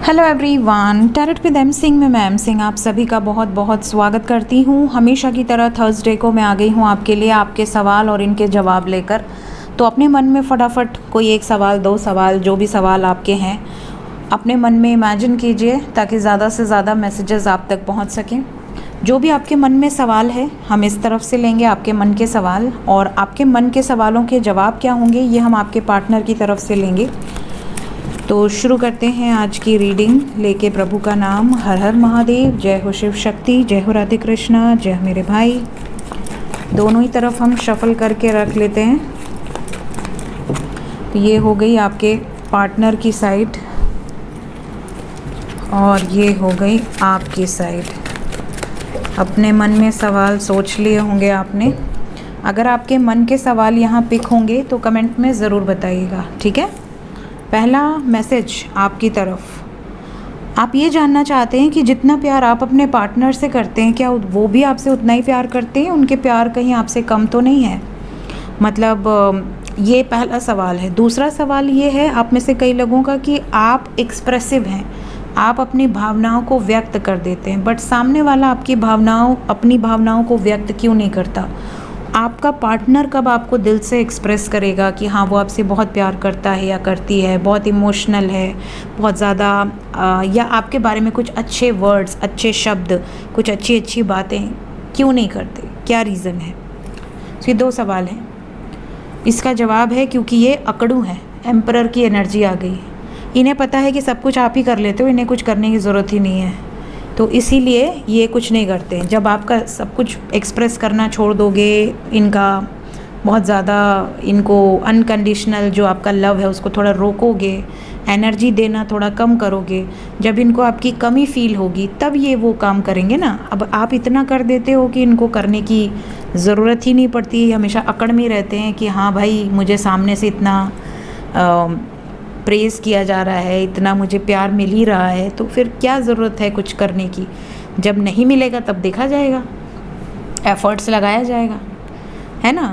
Hello everyone, tarot with M Singh में मैं M Singh आप सभी का बहुत बहुत स्वागत करती हूँ। हमेशा की तरह थर्सडे को मैं आ गई हूँ आपके लिए आपके सवाल और इनके जवाब लेकर। तो अपने मन में फटाफट कोई एक सवाल, दो सवाल, जो भी सवाल आपके हैं अपने मन में इमेजिन कीजिए ताकि ज़्यादा से ज़्यादा मैसेजेस आप तक पहुँच सकें। जो भी आपके मन में सवाल है हम इस तरफ से लेंगे आपके मन के सवाल, और आपके मन के सवालों के जवाब क्या होंगे ये हम आपके पार्टनर की तरफ से लेंगे। तो शुरू करते हैं आज की रीडिंग लेके प्रभु का नाम। हर हर महादेव, जय हो शिव शक्ति, जय हो राधे कृष्णा, जय हो मेरे भाई। दोनों ही तरफ हम शफल करके रख लेते हैं। तो ये हो गई आपके पार्टनर की साइड और ये हो गई आपकी साइड। अपने मन में सवाल सोच लिए होंगे आपने। अगर आपके मन के सवाल यहाँ पिक होंगे तो कमेंट में ज़रूर बताइएगा, ठीक है। पहला मैसेज आपकी तरफ, आप ये जानना चाहते हैं कि जितना प्यार आप अपने पार्टनर से करते हैं क्या वो भी आपसे उतना ही प्यार करते हैं, उनके प्यार कहीं आपसे कम तो नहीं है। मतलब ये पहला सवाल है। दूसरा सवाल ये है आप में से कई लोगों का कि आप एक्सप्रेसिव हैं, आप अपनी भावनाओं को व्यक्त कर देते हैं, बट सामने वाला अपनी भावनाओं को व्यक्त क्यों नहीं करता। आपका पार्टनर कब आपको दिल से एक्सप्रेस करेगा कि हाँ वो आपसे बहुत प्यार करता है या करती है, बहुत इमोशनल है, बहुत ज़्यादा, या आपके बारे में कुछ अच्छे वर्ड्स, अच्छे शब्द, कुछ अच्छी अच्छी बातें क्यों नहीं करते, क्या रीज़न है। तो ये दो सवाल हैं। इसका जवाब है क्योंकि ये अकड़ू हैं, एम्परर की एनर्जी आ गई। इन्हें पता है कि सब कुछ आप ही कर लेते हो, इन्हें कुछ करने की ज़रूरत ही नहीं है, तो इसीलिए ये कुछ नहीं करते। जब आपका सब कुछ एक्सप्रेस करना छोड़ दोगे, इनका बहुत ज़्यादा, इनको अनकंडीशनल जो आपका लव है उसको थोड़ा रोकोगे, एनर्जी देना थोड़ा कम करोगे, जब इनको आपकी कमी फील होगी तब ये वो काम करेंगे ना। अब आप इतना कर देते हो कि इनको करने की ज़रूरत ही नहीं पड़ती, हमेशा अकड़ में रहते हैं कि हाँ भाई मुझे सामने से इतना प्रेज़ किया जा रहा है, इतना मुझे प्यार मिल ही रहा है, तो फिर क्या ज़रूरत है कुछ करने की। जब नहीं मिलेगा तब देखा जाएगा, एफ़र्ट्स लगाया जाएगा, है ना।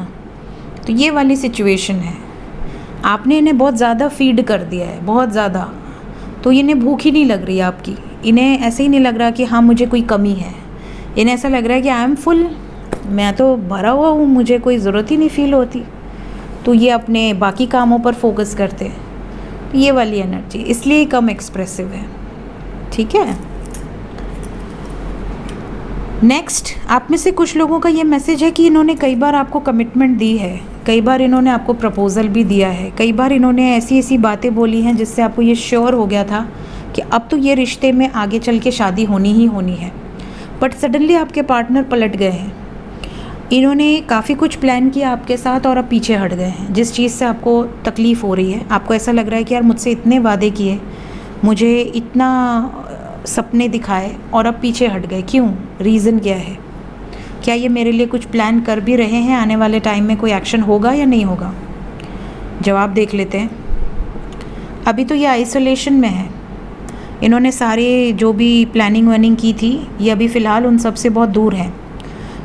तो ये वाली सिचुएशन है। आपने इन्हें बहुत ज़्यादा फीड कर दिया है, बहुत ज़्यादा, तो इन्हें भूख ही नहीं लग रही है आपकी। इन्हें ऐसे ही नहीं लग रहा कि हाँ मुझे कोई कमी है, इन्हें ऐसा लग रहा है कि आई एम फुल, मैं तो भरा हुआ हूँ, मुझे कोई ज़रूरत ही नहीं फील होती। तो ये अपने बाकी कामों पर फोकस करते हैं। ये वाली एनर्जी इसलिए कम एक्सप्रेसिव है, ठीक है। नेक्स्ट, आप में से कुछ लोगों का ये मैसेज है कि इन्होंने कई बार आपको कमिटमेंट दी है, कई बार इन्होंने आपको प्रपोजल भी दिया है, कई बार इन्होंने ऐसी ऐसी बातें बोली हैं जिससे आपको ये श्योर हो गया था कि अब तो ये रिश्ते में आगे चल के शादी होनी ही होनी है, बट सडनली आपके पार्टनर पलट गए हैं। इन्होंने काफ़ी कुछ प्लान किया आपके साथ और अब पीछे हट गए हैं। जिस चीज़ से आपको तकलीफ़ हो रही है, आपको ऐसा लग रहा है कि यार मुझसे इतने वादे किए, मुझे इतना सपने दिखाए और अब पीछे हट गए, क्यों, रीज़न क्या है। क्या ये मेरे लिए कुछ प्लान कर भी रहे हैं, आने वाले टाइम में कोई एक्शन होगा या नहीं होगा। जवाब देख लेते हैं। अभी तो ये आइसोलेशन में है। इन्होंने सारे जो भी प्लानिंग वानिंग की थी ये अभी फ़िलहाल उन सब से बहुत दूर हैं।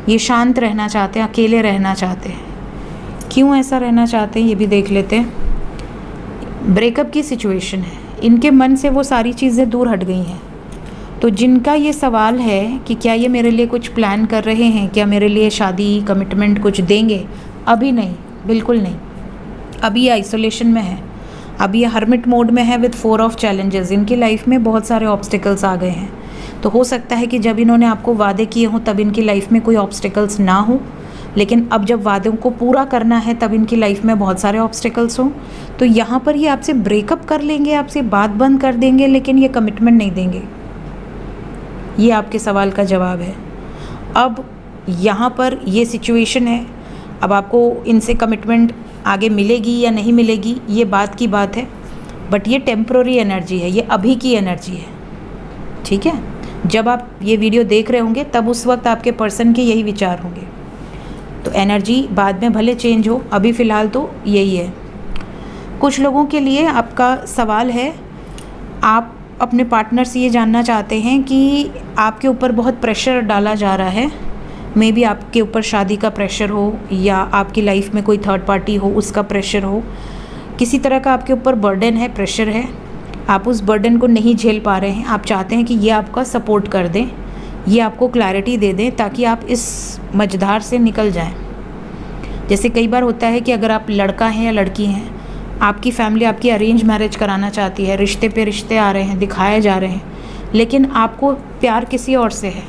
ये शांत रहना चाहते हैं, अकेले रहना चाहते हैं। क्यों ऐसा रहना चाहते हैं ये भी देख लेते हैं। ब्रेकअप की सिचुएशन है, इनके मन से वो सारी चीज़ें दूर हट गई हैं। तो जिनका ये सवाल है कि क्या ये मेरे लिए कुछ प्लान कर रहे हैं, क्या मेरे लिए शादी कमिटमेंट कुछ देंगे, अभी नहीं, बिल्कुल नहीं। अभी ये आइसोलेशन में है, अभी ये हर्मिट मोड में है विद 4 ऑफ चैलेंजेस। इनकी लाइफ में बहुत सारे ऑब्स्टिकल्स आ गए हैं। तो हो सकता है कि जब इन्होंने आपको वादे किए हों तब इनकी लाइफ में कोई ऑब्स्टिकल्स ना हो, लेकिन अब जब वादों को पूरा करना है तब इनकी लाइफ में बहुत सारे ऑब्स्टिकल्स हों। तो यहाँ पर ये आपसे ब्रेकअप कर लेंगे, आपसे बात बंद कर देंगे, लेकिन ये कमिटमेंट नहीं देंगे। ये आपके सवाल का जवाब है। अब यहाँ पर ये सिचुएशन है। अब आपको इनसे कमिटमेंट आगे मिलेगी या नहीं मिलेगी ये बात की बात है, बट ये टेम्प्रोरी एनर्जी है, ये अभी की एनर्जी है, ठीक है। जब आप ये वीडियो देख रहे होंगे तब उस वक्त आपके पर्सन के यही विचार होंगे। तो एनर्जी बाद में भले चेंज हो, अभी फ़िलहाल तो यही है। कुछ लोगों के लिए आपका सवाल है, आप अपने पार्टनर से ये जानना चाहते हैं कि आपके ऊपर बहुत प्रेशर डाला जा रहा है। मे बी आपके ऊपर शादी का प्रेशर हो, या आपकी लाइफ में कोई थर्ड पार्टी हो उसका प्रेशर हो, किसी तरह का आपके ऊपर बर्डन है, प्रेशर है। आप उस बर्डन को नहीं झेल पा रहे हैं, आप चाहते हैं कि ये आपका सपोर्ट कर दें, ये आपको क्लैरिटी दे दें ताकि आप इस मझधार से निकल जाएं। जैसे कई बार होता है कि अगर आप लड़का हैं या लड़की हैं, आपकी फैमिली आपकी अरेंज मैरिज कराना चाहती है, रिश्ते पे रिश्ते आ रहे हैं, दिखाए जा रहे हैं, लेकिन आपको प्यार किसी और से है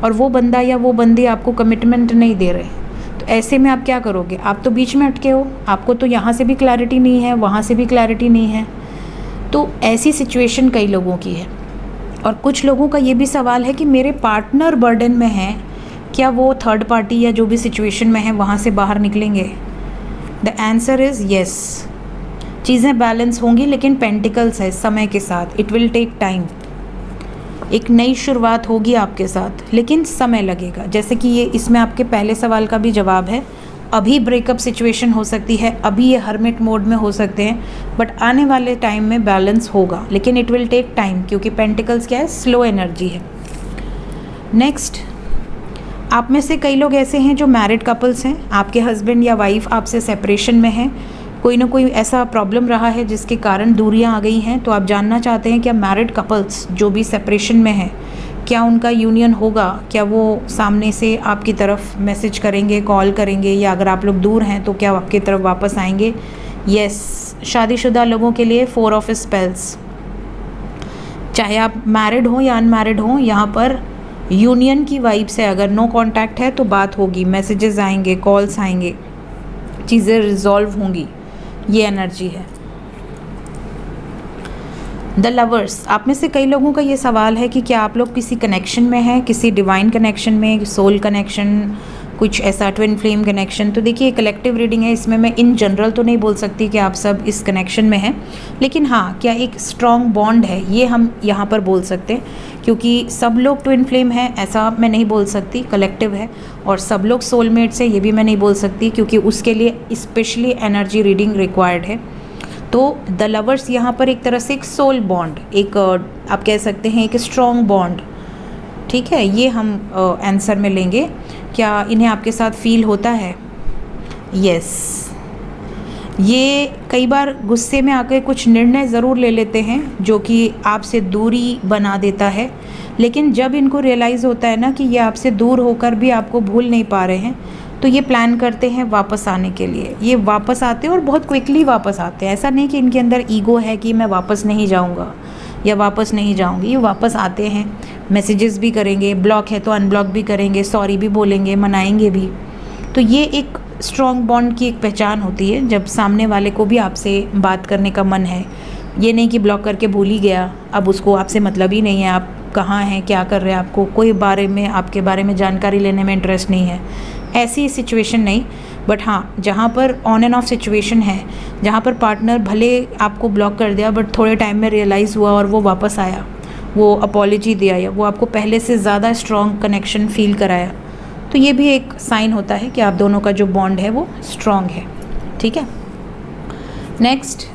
और वो बंदा या वो बंदी आपको कमिटमेंट नहीं दे रहे। तो ऐसे में आप क्या करोगे? आप तो बीच में अटके हो, आपको तो यहाँ से भी क्लैरिटी नहीं है, वहाँ से भी क्लैरिटी नहीं है। तो ऐसी सिचुएशन कई लोगों की है। और कुछ लोगों का ये भी सवाल है कि मेरे पार्टनर बर्डन में है, क्या वो थर्ड पार्टी या जो भी सिचुएशन में है वहाँ से बाहर निकलेंगे? The answer is yes. चीज़ें बैलेंस होंगी, लेकिन पेंटिकल्स है, समय के साथ, इट विल टेक टाइम। एक नई शुरुआत होगी आपके साथ, लेकिन समय लगेगा। जैसे कि ये इसमें आपके पहले सवाल का भी जवाब है, अभी ब्रेकअप सिचुएशन हो सकती है, अभी ये हर्मिट मोड में हो सकते हैं, बट आने वाले टाइम में बैलेंस होगा, लेकिन इट विल टेक टाइम, क्योंकि पेंटिकल्स क्या है? स्लो एनर्जी है। नेक्स्ट, आप में से कई लोग ऐसे हैं जो मैरिड कपल्स हैं, आपके हस्बैंड या वाइफ आपसे सेपरेशन में हैं, कोई ना कोई ऐसा प्रॉब्लम रहा है जिसके कारण दूरियां आ गई हैं। तो आप जानना चाहते हैं क्या मैरिड कपल्स जो भी सेपरेशन में हैं, क्या उनका यूनियन होगा? क्या वो सामने से आपकी तरफ मैसेज करेंगे, कॉल करेंगे, या अगर आप लोग दूर हैं तो क्या आपकी तरफ वापस आएंगे? यस, शादीशुदा लोगों के लिए 4 ऑफ स्पेल्स, चाहे आप मैरिड हो या अनमैरिड हो, यहाँ पर यूनियन की वाइब से अगर नो कांटेक्ट है तो बात होगी, मैसेजेस आएंगे, कॉल्स आएंगे, चीज़ें रिजॉल्व होंगी, ये एनर्जी है। द लवर्स, आप में से कई लोगों का ये सवाल है कि क्या आप लोग किसी कनेक्शन में हैं, किसी डिवाइन कनेक्शन में, सोल कनेक्शन, कुछ ऐसा ट्विन फ्लेम कनेक्शन। तो देखिए, कलेक्टिव रीडिंग है, इसमें मैं इन जनरल तो नहीं बोल सकती कि आप सब इस कनेक्शन में हैं, लेकिन हाँ, क्या एक स्ट्रॉन्ग बॉन्ड है, ये हम यहाँ पर बोल सकते हैं, क्योंकि सब लोग ट्विन फ्लेम हैं ऐसा मैं नहीं बोल सकती, कलेक्टिव है। और सब लोग सोलमेट्स हैं ये भी मैं नहीं बोल सकती, क्योंकि उसके लिए स्पेशली एनर्जी रीडिंग रिक्वायर्ड है। तो द लवर्स यहाँ पर एक तरह से एक सोल बॉन्ड, एक आप कह सकते हैं एक स्ट्रॉन्ग बॉन्ड, ठीक है, ये हम आंसर में लेंगे। क्या इन्हें आपके साथ फील होता है? यस। ये कई बार गुस्से में आकर कुछ निर्णय ज़रूर ले लेते हैं जो कि आपसे दूरी बना देता है, लेकिन जब इनको रियलाइज़ होता है ना कि ये आपसे दूर होकर भी आपको भूल नहीं पा रहे हैं, तो ये प्लान करते हैं वापस आने के लिए। ये वापस आते हैं और बहुत क्विकली वापस आते हैं। ऐसा नहीं कि इनके अंदर ईगो है कि मैं वापस नहीं जाऊंगा या वापस नहीं जाऊंगी। ये वापस आते हैं, मैसेजेस भी करेंगे, ब्लॉक है तो अनब्लॉक भी करेंगे, सॉरी भी बोलेंगे, मनाएंगे भी। तो ये एक स्ट्रॉन्ग बॉन्ड की एक पहचान होती है, जब सामने वाले को भी आपसे बात करने का मन है। ये नहीं कि ब्लॉक करके भूल ही गया, अब उसको आपसे मतलब ही नहीं है, आप कहाँ हैं, क्या कर रहे हैं, आपको कोई आपके बारे में जानकारी लेने में इंटरेस्ट नहीं है, ऐसी सिचुएशन नहीं। बट हाँ, जहाँ पर ऑन एंड ऑफ सिचुएशन है, जहाँ पर पार्टनर भले आपको ब्लॉक कर दिया बट थोड़े टाइम में रियलाइज़ हुआ और वो वापस आया, वो अपॉलॉजी दिया या वो आपको पहले से ज़्यादा स्ट्रॉन्ग कनेक्शन फील कराया, तो ये भी एक साइन होता है कि आप दोनों का जो बॉन्ड है वो स्ट्रॉन्ग है। ठीक है। नेक्स्ट,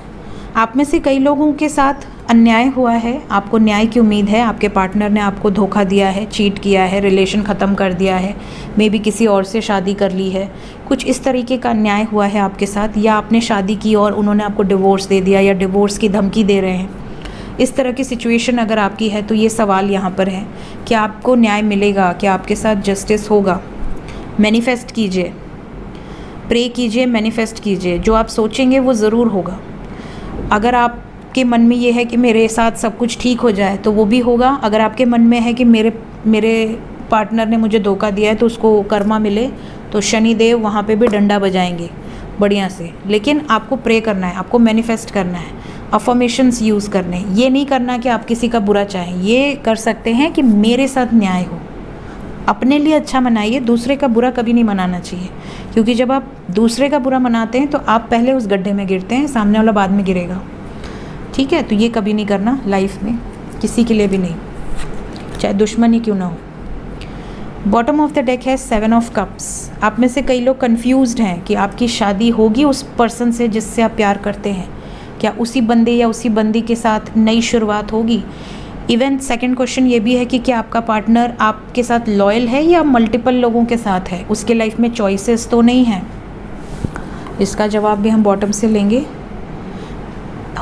आप में से कई लोगों के साथ अन्याय हुआ है, आपको न्याय की उम्मीद है, आपके पार्टनर ने आपको धोखा दिया है, चीट किया है, रिलेशन ख़त्म कर दिया है, मे बी किसी और से शादी कर ली है, कुछ इस तरीके का अन्याय हुआ है आपके साथ, या आपने शादी की और उन्होंने आपको डिवोर्स दे दिया या डिवोर्स की धमकी दे रहे हैं। इस तरह की सिचुएशन अगर आपकी है तो ये सवाल यहाँ पर है कि आपको न्याय मिलेगा, क्या आपके साथ जस्टिस होगा। मैनिफेस्ट कीजिए, प्रे कीजिए, मैनिफेस्ट कीजिए, जो आप सोचेंगे वो ज़रूर होगा। अगर आपके मन में ये है कि मेरे साथ सब कुछ ठीक हो जाए तो वो भी होगा। अगर आपके मन में है कि मेरे पार्टनर ने मुझे धोखा दिया है तो उसको कर्मा मिले, तो शनिदेव वहाँ पे भी डंडा बजाएंगे बढ़िया से। लेकिन आपको प्रे करना है, आपको मैनिफेस्ट करना है, अफर्मेशंस यूज़ करने हैं। ये नहीं करना कि आप किसी का बुरा चाहें, ये कर सकते हैं कि मेरे साथ न्याय हो। अपने लिए अच्छा मनाइए, दूसरे का बुरा कभी नहीं मनाना चाहिए, क्योंकि जब आप दूसरे का बुरा मनाते हैं तो आप पहले उस गड्ढे में गिरते हैं, सामने वाला बाद में गिरेगा। ठीक है, तो ये कभी नहीं करना लाइफ में, किसी के लिए भी नहीं, चाहे दुश्मन ही क्यों ना हो। बॉटम ऑफ द डेक है 7 ऑफ कप्स। आप में से कई लोग कंफ्यूज्ड हैं कि आपकी शादी होगी उस पर्सन से जिससे आप प्यार करते हैं, क्या उसी बंदे या उसी बंदी के साथ नई शुरुआत होगी। इवन सेकंड क्वेश्चन ये भी है कि क्या आपका पार्टनर आपके साथ लॉयल है या मल्टीपल लोगों के साथ है, उसके लाइफ में चॉइसेस तो नहीं हैं। इसका जवाब भी हम बॉटम से लेंगे।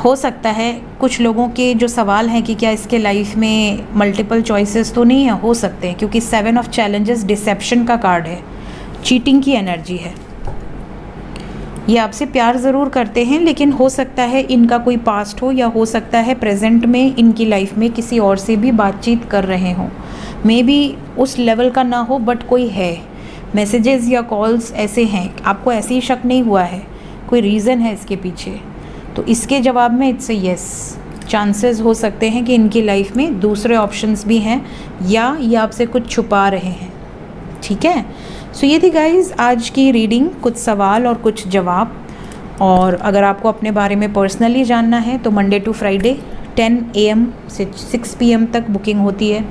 हो सकता है कुछ लोगों के जो सवाल हैं कि क्या इसके लाइफ में मल्टीपल चॉइसेस तो नहीं है, हो सकते हैं, क्योंकि 7 ऑफ चैलेंजेस डिसेप्शन का कार्ड है, चीटिंग की एनर्जी है। ये आपसे प्यार ज़रूर करते हैं, लेकिन हो सकता है इनका कोई पास्ट हो, या हो सकता है प्रेजेंट में इनकी लाइफ में किसी और से भी बातचीत कर रहे हों। मे बी उस लेवल का ना हो, बट कोई है, मैसेजेस या कॉल्स ऐसे हैं, आपको ऐसे ही शक नहीं हुआ है, कोई रीज़न है इसके पीछे। तो इसके जवाब में इट्स यस, चांसेस हो सकते हैं कि इनकी लाइफ में दूसरे ऑप्शंस भी हैं, या ये आपसे कुछ छुपा रहे हैं। ठीक है, सो ये थी गाइज़ आज की रीडिंग, कुछ सवाल और कुछ जवाब। और अगर आपको अपने बारे में पर्सनली जानना है तो मंडे टू फ्राइडे 10 AM से 6 PM तक बुकिंग होती है।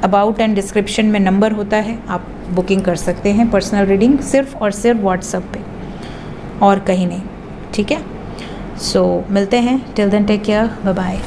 अबाउट एंड डिस्क्रिप्शन में नंबर होता है, आप बुकिंग कर सकते हैं पर्सनल रीडिंग, सिर्फ और सिर्फ व्हाट्सएप पे और कहीं नहीं। ठीक है, सो मिलते हैं, till then take care, bye bye.